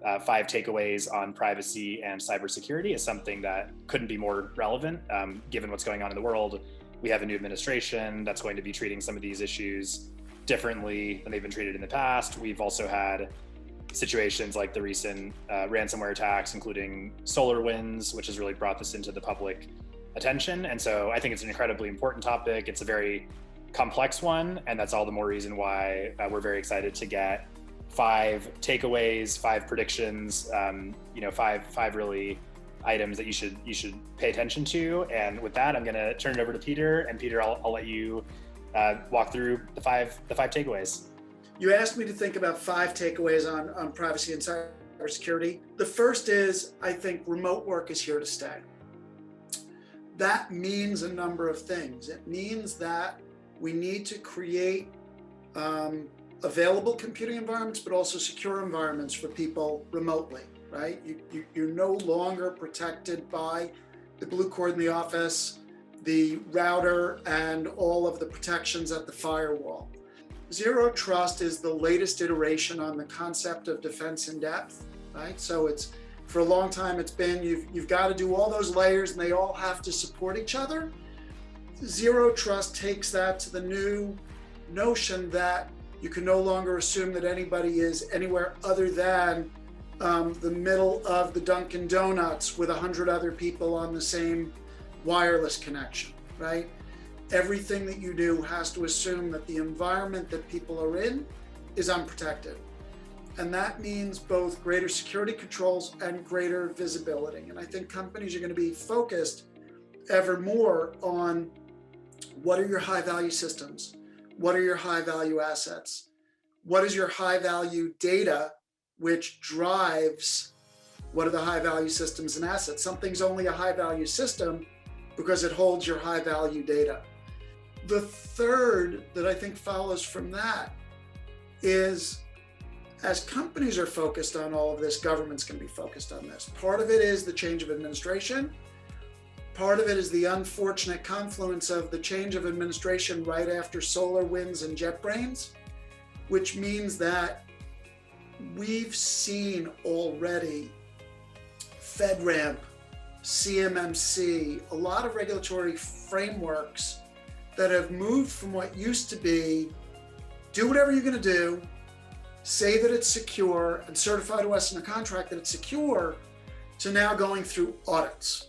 5 takeaways on privacy and cybersecurity is something that couldn't be more relevant given what's going on in the world. We have a new administration that's going to be treating some of these issues differently than they've been treated in the past. We've also had situations like the recent ransomware attacks, including SolarWinds, which has really brought this into the public attention. And so I think it's an incredibly important topic. It's a very complex one, and that's all the more reason why we're very excited to get 5 takeaways, 5 predictions, five really items that you should pay attention to. And with that, I'm going to turn it over to Peter. And Peter, I'll let you walk through the five takeaways. You asked me to think about 5 takeaways on privacy and cybersecurity. The first is, I think remote work is here to stay. That means a number of things. It means that we need to create available computing environments, but also secure environments for people remotely, right? You're no longer protected by the blue cord in the office, the router, and all of the protections at the firewall. Zero trust is the latest iteration on the concept of defense in depth, right? So it's, for a long time, it's been, you've got to do all those layers and they all have to support each other. Zero trust takes that to the new notion that you can no longer assume that anybody is anywhere other than the middle of the Dunkin' Donuts with 100 other people on the same wireless connection, right? Everything that you do has to assume that the environment that people are in is unprotected. And that means both greater security controls and greater visibility. And I think companies are going to be focused ever more on what are your high value systems? What are your high value assets? What is your high value data, which drives what are the high value systems and assets? Something's only a high value system because it holds your high value data. The third that I think follows from that is, as companies are focused on all of this, government's going to be focused on this. Part of it is the change of administration. Part of it is the unfortunate confluence of the change of administration right after SolarWinds and JetBrains, which means that we've seen already FedRAMP, CMMC, a lot of regulatory frameworks that have moved from what used to be, do whatever you're going to do, say that it's secure, and certify to us in a contract that it's secure, to now going through audits.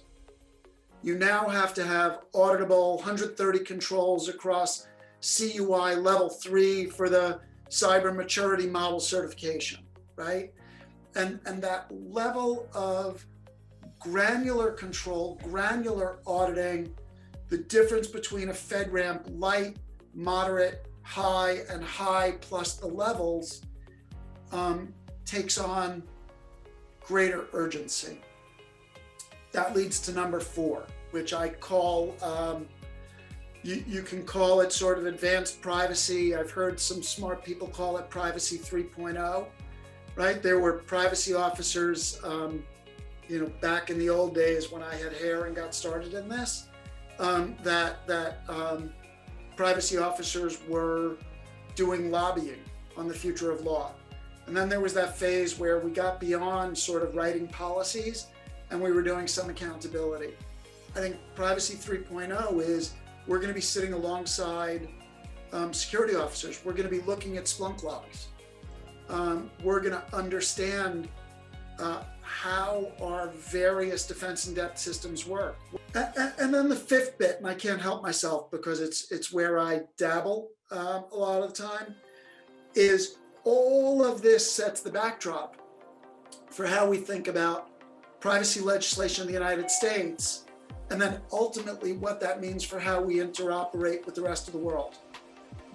You now have to have auditable 130 controls across CUI level 3 for the cyber maturity model certification, right? And that level of granular control, granular auditing, the difference between a FedRAMP light, moderate, high, and high plus the levels takes on greater urgency. That leads to number 4, which I call, you can call it sort of advanced privacy. I've heard some smart people call it privacy 3.0, right? There were privacy officers, back in the old days when I had hair and got started in this, privacy officers were doing lobbying on the future of law. And then there was that phase where we got beyond sort of writing policies and we were doing some accountability. I think privacy 3.0 is we're going to be sitting alongside security officers. We're going to be looking at Splunk logs. We're going to understand how our various defense in depth systems work. And then the 5th bit, and I can't help myself because it's where I dabble a lot of the time, is all of this sets the backdrop for how we think about privacy legislation in the United States, and then ultimately what that means for how we interoperate with the rest of the world.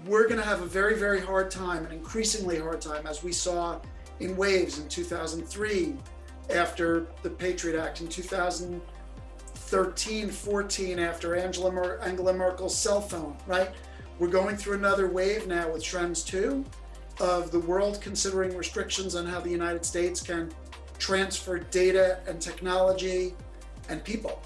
We're going to have a very, very hard time, an increasingly hard time, as we saw in waves in 2003, after the Patriot Act, in 2013, 14, after Angela Merkel's cell phone, right? We're going through another wave now with Schrems 2 of the world considering restrictions on how the United States can transfer data and technology and people.